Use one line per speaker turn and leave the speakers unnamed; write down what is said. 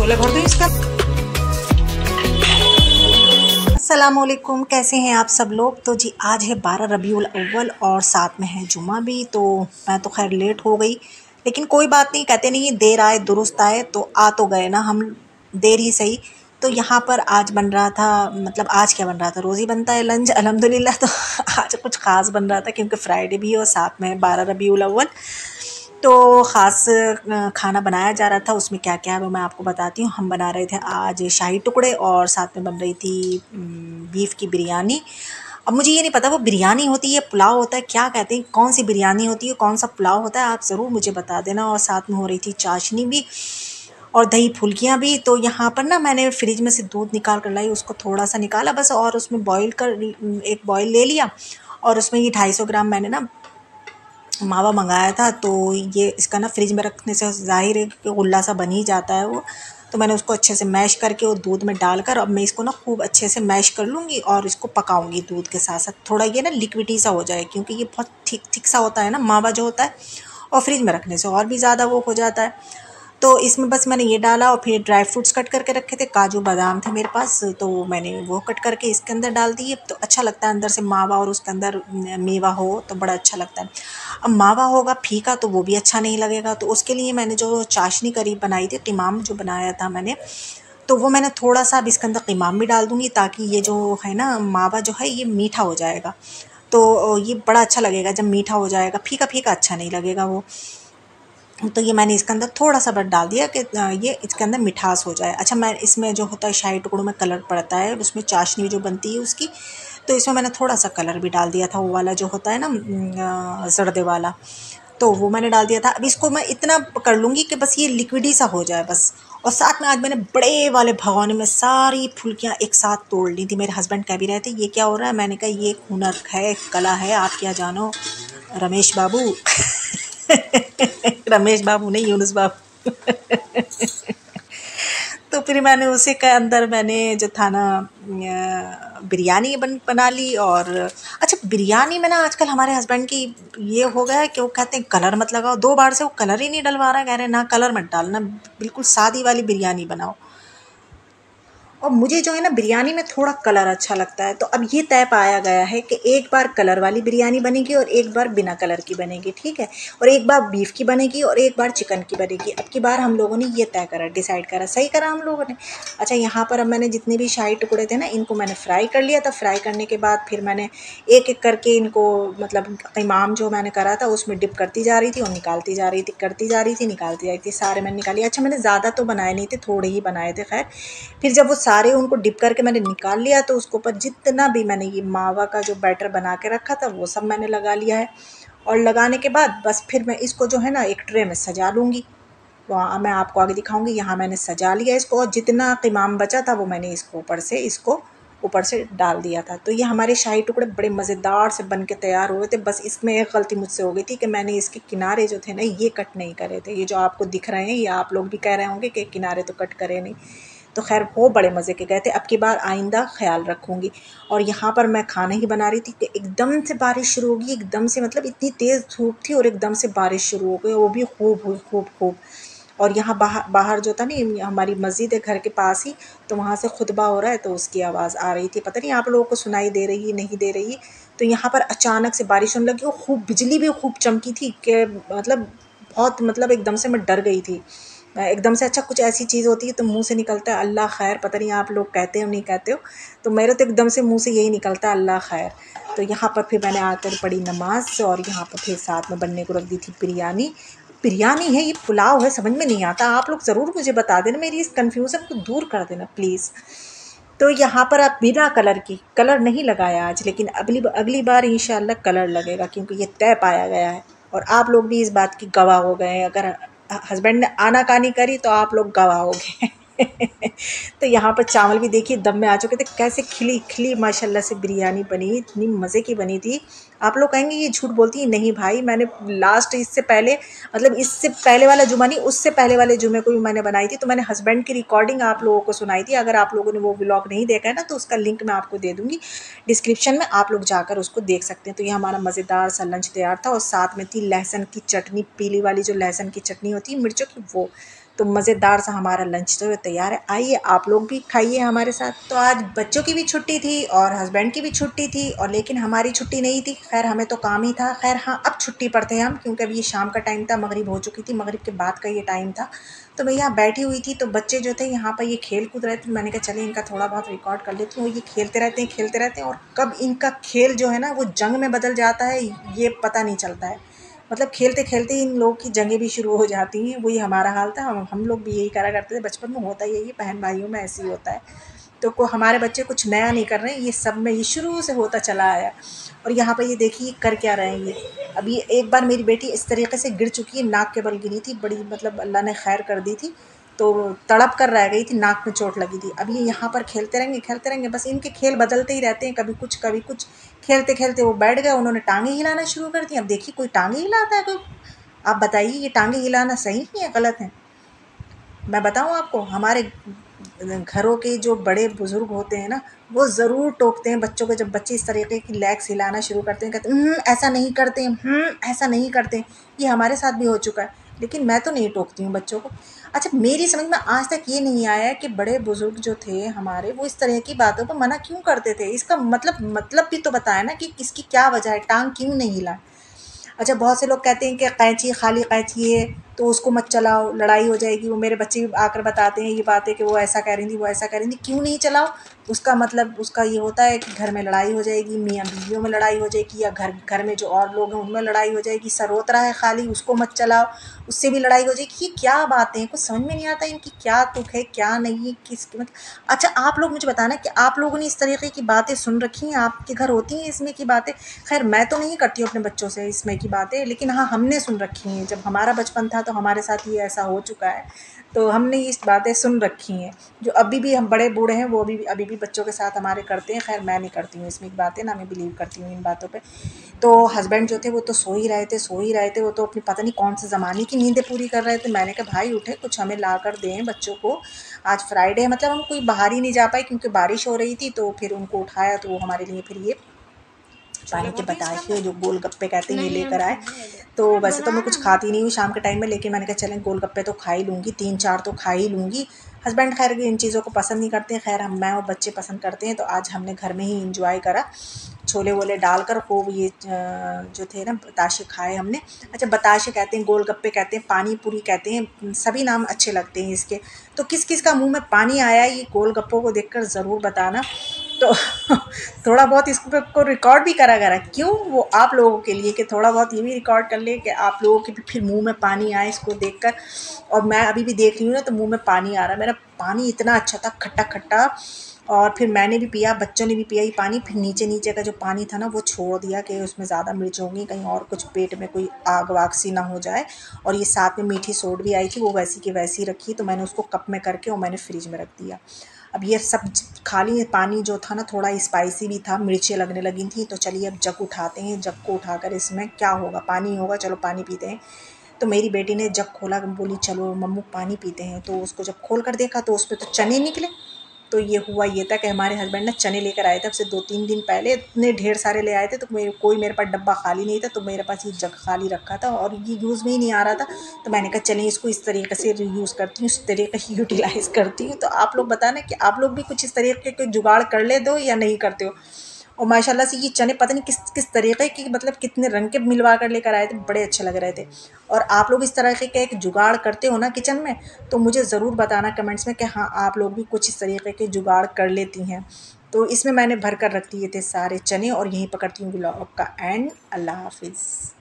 छोले भर दो इसका। अस्सलामुअलैकुम, कैसे हैं आप सब लोग। तो जी आज है 12 रबीउल अव्वल और साथ में है जुमा भी। तो मैं तो खैर लेट हो गई, लेकिन कोई बात नहीं, कहते नहीं देर आए दुरुस्त आए, तो आ तो गए ना हम, देर ही सही। तो यहाँ पर आज बन रहा था, मतलब आज क्या बन रहा था, रोज़ ही बनता है लंच अल्हम्दुलिल्लाह। तो आज कुछ ख़ास बन रहा था क्योंकि फ्राइडे भी है और साथ में 12 रबीउल अव्वल, तो ख़ास खाना बनाया जा रहा था। उसमें क्या क्या है वो मैं आपको बताती हूँ। हम बना रहे थे आज शाही टुकड़े और साथ में बन रही थी बीफ की बिरयानी। अब मुझे ये नहीं पता वो बिरयानी होती है पुलाव होता है, क्या कहते हैं, कौन सी बिरयानी होती है कौन सा पुलाव होता है, आप ज़रूर मुझे बता देना। और साथ में हो रही थी चाशनी भी और दही फुल्कियाँ भी। तो यहाँ पर ना मैंने फ्रिज में से दूध निकाल कर लाई, उसको थोड़ा सा निकाला बस, और उसमें बॉईल कर एक बॉईल ले लिया, और उसमें ये 250 ग्राम मैंने ना मावा मंगाया था। तो ये इसका ना फ्रिज में रखने से ज़ाहिर है कि गुल्ला सा बन ही जाता है वो। तो मैंने उसको अच्छे से मैश करके और दूध में डालकर अब मैं इसको ना खूब अच्छे से मैश कर लूँगी और इसको पकाऊंगी दूध के साथ साथ। थोड़ा ये ना लिक्विडी सा हो जाए क्योंकि ये बहुत थिक थिक सा होता है ना मावा जो होता है, और फ्रिज में रखने से और भी ज़्यादा वो हो जाता है। तो इसमें बस मैंने ये डाला और फिर ड्राई फ्रूट्स कट करके रखे थे, काजू बादाम थे मेरे पास, तो मैंने वो कट करके इसके अंदर डाल दिए। तो अच्छा लगता है अंदर से मावा और उसके अंदर मेवा हो तो बड़ा अच्छा लगता है। अब मावा होगा फीका तो वो भी अच्छा नहीं लगेगा, तो उसके लिए मैंने जो चाशनी करीब बनाई थी, क़िमाम जो बनाया था मैंने, तो वो मैंने थोड़ा सा अब इसके अंदर क़िमाम भी डाल दूँगी ताकि ये जो है ना मावा जो है ये मीठा हो जाएगा। तो ये बड़ा अच्छा लगेगा जब मीठा हो जाएगा, फीका फीका अच्छा नहीं लगेगा वो। तो ये मैंने इसके अंदर थोड़ा सा बस डाल दिया कि ये इसके अंदर मिठास हो जाए। अच्छा, मैं इसमें जो होता है शाही टुकड़ों में कलर पड़ता है, उसमें चाशनी जो बनती है उसकी, तो इसमें मैंने थोड़ा सा कलर भी डाल दिया था, वो वाला जो होता है ना जर्दे वाला, तो वो मैंने डाल दिया था। अब इसको मैं इतना कर लूँगी कि बस ये लिक्विडी सा हो जाए बस। और साथ में आज मैंने बड़े वाले भगोने में सारी फुल्कियाँ एक साथ तोड़ ली थी। मेरे हस्बैंड कह भी रहे थे ये क्या हो रहा है, मैंने कहा ये हुनर है, कला है, आप क्या जानो रमेश बाबू। रमेश बाबू नहीं, यूनुस बाबू। तो फिर मैंने उसी के अंदर मैंने जो था ना बिरयानी बना ली। और अच्छा, बिरयानी में ना आजकल हमारे हस्बैंड की ये हो गया है कि वो कहते हैं कलर मत लगाओ, 2 बार से वो कलर ही नहीं डलवा रहा है, कह रहे हैं ना कलर मत डालना, बिल्कुल सादी वाली बिरयानी बनाओ। और मुझे जो है ना बिरयानी में थोड़ा कलर अच्छा लगता है। तो अब ये तय पाया गया है कि एक बार कलर वाली बिरयानी बनेगी और एक बार बिना कलर की बनेगी, ठीक है, और एक बार बीफ की बनेगी और एक बार चिकन की बनेगी। अब की बार हम लोगों ने ये तय करा, डिसाइड करा, सही करा हम लोगों ने। अच्छा, यहाँ पर अब मैंने जितने भी शाही टुकड़े थे ना इनको मैंने फ्राई कर लिया था। फ्राई करने के बाद फिर मैंने एक एक करके इनको, मतलब क़िमाम जो मैंने करा था उसमें डिप करती जा रही थी और निकालती जा रही थी, करती जा रही थी निकालती जा रही थी, सारे मैंने निकाली। अच्छा, मैंने ज़्यादा तो बनाए नहीं थे, थोड़े ही बनाए थे। खैर फिर जब वो सारे उनको डिप करके मैंने निकाल लिया तो उसके ऊपर जितना भी मैंने ये मावा का जो बैटर बना के रखा था वो सब मैंने लगा लिया है। और लगाने के बाद बस फिर मैं इसको जो है ना एक ट्रे में सजा लूँगी। वहाँ मैं आपको आगे दिखाऊंगी। यहाँ मैंने सजा लिया इसको, और जितना क़िमाम बचा था वो मैंने इसको ऊपर से डाल दिया था। तो ये हमारे शाही टुकड़े बड़े मज़ेदार से बन के तैयार हुए थे। बस इसमें एक गलती मुझसे हो गई थी कि मैंने इसके किनारे जो थे ना ये कट नहीं करे थे। ये जो आपको दिख रहे हैं ये आप लोग भी कह रहे होंगे कि किनारे तो कट करे नहीं, तो खैर वो बड़े मज़े के गए थे। अब की बार आइंदा ख़्याल रखूँगी। और यहाँ पर मैं खाना ही बना रही थी कि एकदम से बारिश शुरू होगी, एकदम से, मतलब इतनी तेज़ धूप थी और एकदम से बारिश शुरू हो गई, वो भी खूब हुई, खूब खूब। और यहाँ बाहर जो था नहीं, हमारी मस्जिद है घर के पास ही, तो वहाँ से खुतबा हो रहा है तो उसकी आवाज़ आ रही थी। पता नहीं आप लोगों को सुनाई दे रही नहीं दे रही। तो यहाँ पर अचानक से बारिश होने लगी और खूब बिजली भी खूब चमकी थी कि मतलब बहुत, मतलब एकदम से मैं डर गई थी एकदम से। अच्छा, कुछ ऐसी चीज़ होती है तो मुंह से निकलता है अल्लाह खैर, पता नहीं आप लोग कहते हो नहीं कहते हो, तो मेरे तो एकदम से मुंह से यही निकलता है अल्लाह खैर। तो यहाँ पर फिर मैंने आकर पढ़ी नमाज और यहाँ पर फिर साथ में बनने को रख दी थी बिरयानी। बिरयानी है ये पुलाव है समझ में नहीं आता, आप लोग ज़रूर मुझे बता देना, मेरी इस कन्फ्यूज़न को दूर कर देना प्लीज़। तो यहाँ पर आप बिना कलर नहीं लगाया आज, लेकिन अगली बार इंशाल्लाह कलर लगेगा क्योंकि ये तय पाया गया है। और आप लोग भी इस बात की गवाह हो गए हैं। अगर हस्बैंड ने आनाकानी करी तो आप लोग गवाह हो गए। तो यहाँ पर चावल भी देखिए दम में आ चुके थे, कैसे खिली खिली माशाल्लाह से बिरयानी बनी, इतनी मज़े की बनी थी। आप लोग कहेंगे ये झूठ बोलती है, नहीं भाई, मैंने लास्ट इससे पहले, मतलब इससे पहले वाला जुमा नहीं, उससे पहले वाले जुमे को भी मैंने बनाई थी। तो मैंने हस्बैंड की रिकॉर्डिंग आप लोगों को सुनाई थी। अगर आप लोगों ने वो व्लॉग नहीं देखा है ना तो उसका लिंक मैं आपको दे दूँगी डिस्क्रिप्शन में, आप लोग जाकर उसको देख सकते हैं। तो ये हमारा मज़ेदार सा लंच तैयार था और साथ में थी लहसुन की चटनी, पीली वाली जो लहसुन की चटनी होती है मिर्चों की, वो। तो मज़ेदार सा हमारा लंच तो तैयार है, आइए आप लोग भी खाइए हमारे साथ। तो आज बच्चों की भी छुट्टी थी और हस्बैंड की भी छुट्टी थी, और लेकिन हमारी छुट्टी नहीं थी। खैर हमें तो काम ही था। खैर हाँ, अब छुट्टी पर थे हम, क्योंकि अब ये शाम का टाइम था, मगरिब हो चुकी थी, मगरिब के बाद का ये टाइम था। तो मैं यहाँ बैठी हुई थी, तो बच्चे जो थे यहाँ पर ये खेल कूद रहे थे। मैंने कहा चलिए इनका थोड़ा बहुत रिकॉर्ड कर लेती हूँ। ये खेलते रहते हैं और कब इनका खेल जो है ना वो जंग में बदल जाता है ये पता नहीं चलता है। मतलब खेलते खेलते ही इन लोगों की जंगें भी शुरू हो जाती हैं। वही हमारा हाल था, हम लोग भी यही करा करते थे बचपन में। होता ही है, ये बहन भाइयों में ऐसे ही होता है। तो हमारे बच्चे कुछ नया नहीं कर रहे हैं, ये सब में ये शुरू से होता चला आया। और यहाँ पर ये देखिए कर क्या रहे हैं ये। अभी एक बार मेरी बेटी इस तरीके से गिर चुकी है, नाक के बल गिरी थी, बड़ी मतलब अल्लाह ने खैर कर दी थी। तो तड़प कर रह गई थी, नाक में चोट लगी थी। अब ये यहाँ पर खेलते रहेंगे, बस इनके खेल बदलते ही रहते हैं, कभी कुछ कभी कुछ। खेलते खेलते वो बैठ गए, उन्होंने टांगे हिलाना शुरू कर दी। अब देखिए कोई टांगे हिलाता है कोई, आप बताइए ये टांगे हिलाना सही है या गलत है? मैं बताऊँ आपको, हमारे घरों के जो बड़े बुजुर्ग होते हैं ना, वो ज़रूर टोकते हैं बच्चों को। जब बच्चे इस तरीके की लेग्स हिलाना शुरू करते हैं, कहते हैं ऐसा नहीं करते, ऐसा नहीं करते। ये हमारे साथ भी हो चुका है, लेकिन मैं तो नहीं टोकती हूँ बच्चों को। अच्छा, मेरी समझ में आज तक ये नहीं आया कि बड़े बुजुर्ग जो थे हमारे, वो इस तरह की बातों पर मना क्यों करते थे। इसका मतलब भी तो बताया ना कि इसकी क्या वजह है, टांग क्यों नहीं हिलाए। अच्छा, बहुत से लोग कहते हैं कि कैंची, खाली कैंची है तो उसको मत चलाओ, लड़ाई हो जाएगी। वो मेरे बच्चे भी आकर बताते हैं ये बातें कि वो ऐसा कह रही थी, वो ऐसा कह रही थी। क्यों नहीं चलाओ? उसका मतलब उसका ये होता है कि घर में लड़ाई हो जाएगी, मियाँ बीवियों में लड़ाई हो जाएगी, या घर घर में जो और लोग हैं उनमें लड़ाई हो जाएगी। सर रोत रहा है खाली, उसको मत चलाओ, उससे भी लड़ाई हो जाएगी। ये क्या बातें हैं, कुछ समझ में नहीं आता इनकी, क्या तुक है क्या नहीं है, किस मतलब। अच्छा, आप लोग मुझे बताना कि आप लोगों ने इस तरीके की बातें सुन रखी हैं, आपके घर होती हैं इसमें की बातें? खैर मैं तो नहीं करती हूँ अपने बच्चों से इसमें की बातें, लेकिन हाँ हमने सुन रखी हैं। जब हमारा बचपन था तो हमारे साथ ये ऐसा हो चुका है, तो हमने इस बातें सुन रखी हैं। जो अभी भी हम बड़े बूढ़े हैं वो अभी भी बच्चों के साथ हमारे करते हैं। खैर मैं नहीं करती हूँ इसमें की बातें, ना मैं बिलीव करती हूँ इन बातों पे। तो हस्बैंड जो थे वो तो सो ही रहे थे। वो तो अपनी पता नहीं कौन से ज़माने की नींदें पूरी कर रहे थे। मैंने कहा भाई उठे, कुछ हमें ला कर दें बच्चों को। आज फ्राइडे है, मतलब हम कोई बाहर ही नहीं जा पाए क्योंकि बारिश हो रही थी। तो फिर उनको उठाया तो वो हमारे लिए फिर ये पानी के बताशे जो गोलगप्पे कहते हैं ये लेकर आए। तो वैसे तो मैं कुछ खाती नहीं हूँ शाम के टाइम में, लेकिन मैंने कहा चलें गोलगप्पे तो खा ही लूँगी, 3-4 तो खा ही लूँगी। हस्बैंड खैर इन चीज़ों को पसंद नहीं करते हैं, खैर हम मैं और बच्चे पसंद करते हैं। तो आज हमने घर में ही इंजॉय करा, छोले वोले डालकर खूब ये जो थे ना बताशे खाए हमने। अच्छा, बताशे कहते हैं, गोलगप्पे कहते हैं, पानी पूरी कहते हैं, सभी नाम अच्छे लगते हैं इसके। तो किस किस का मुंह में पानी आया ये गोलगप्पों को देखकर ज़रूर बताना। तो थोड़ा बहुत इसको रिकॉर्ड भी करा क्यों, वो आप लोगों के लिए कि थोड़ा बहुत ये भी रिकॉर्ड कर ले कि आप लोगों के भी फिर मुंह में पानी आए इसको देखकर। और मैं अभी भी देख रही हूँ ना तो मुंह में पानी आ रहा है मेरा। पानी इतना अच्छा था, खट्टा खट्टा। और फिर मैंने भी पिया, बच्चों ने भी पिया ये पानी। फिर नीचे नीचे का जो पानी था ना वो छोड़ दिया कि उसमें ज़्यादा मिर्च होंगी, कहीं और कुछ पेट में कोई आग वाग सी ना हो जाए। और ये साथ में मीठी सोड भी आई थी, वो वैसी की वैसी रखी, तो मैंने उसको कप में करके और मैंने फ्रिज में रख दिया। अब ये सब खाली पानी जो था ना थोड़ा स्पाइसी भी था, मिर्चें लगने लगी थी। तो चलिए अब जग उठाते हैं, जग को उठाकर इसमें क्या होगा, पानी होगा, चलो पानी पीते हैं। तो मेरी बेटी ने जग खोला, बोली चलो मम्मू पानी पीते हैं। तो उसको जब खोल कर देखा तो उसमें तो चने निकले। तो ये हुआ ये था कि हमारे हस्बैंड ने चने लेकर आए थे, अब से 2-3 दिन पहले इतने ढेर सारे ले आए थे। तो मेरे पास डब्बा खाली नहीं था, तो मेरे पास ये जग खाली रखा था और ये यूज़ में ही नहीं आ रहा था। तो मैंने कहा चलें इसको इस तरीके से यूज़ करती हूँ, इस तरीके से यूटिलाइज़ करती हूँ। तो आप लोग बताना कि आप लोग भी कुछ इस तरीके के जुगाड़ कर ले दो या नहीं करते हो। और माशाल्लाह से ये चने पता नहीं किस किस तरीके की, मतलब कितने रंग के मिलवा कर लेकर आए थे, बड़े अच्छे लग रहे थे। और आप लोग इस तरह के एक जुगाड़ करते हो ना किचन में, तो मुझे ज़रूर बताना कमेंट्स में कि हाँ आप लोग भी कुछ इस तरीके के जुगाड़ कर लेती हैं। तो इसमें मैंने भर कर रख दिए थे सारे चने, और यहीं पकड़ती हूँ ब्लॉग का एंड। अल्लाह हाफिज़।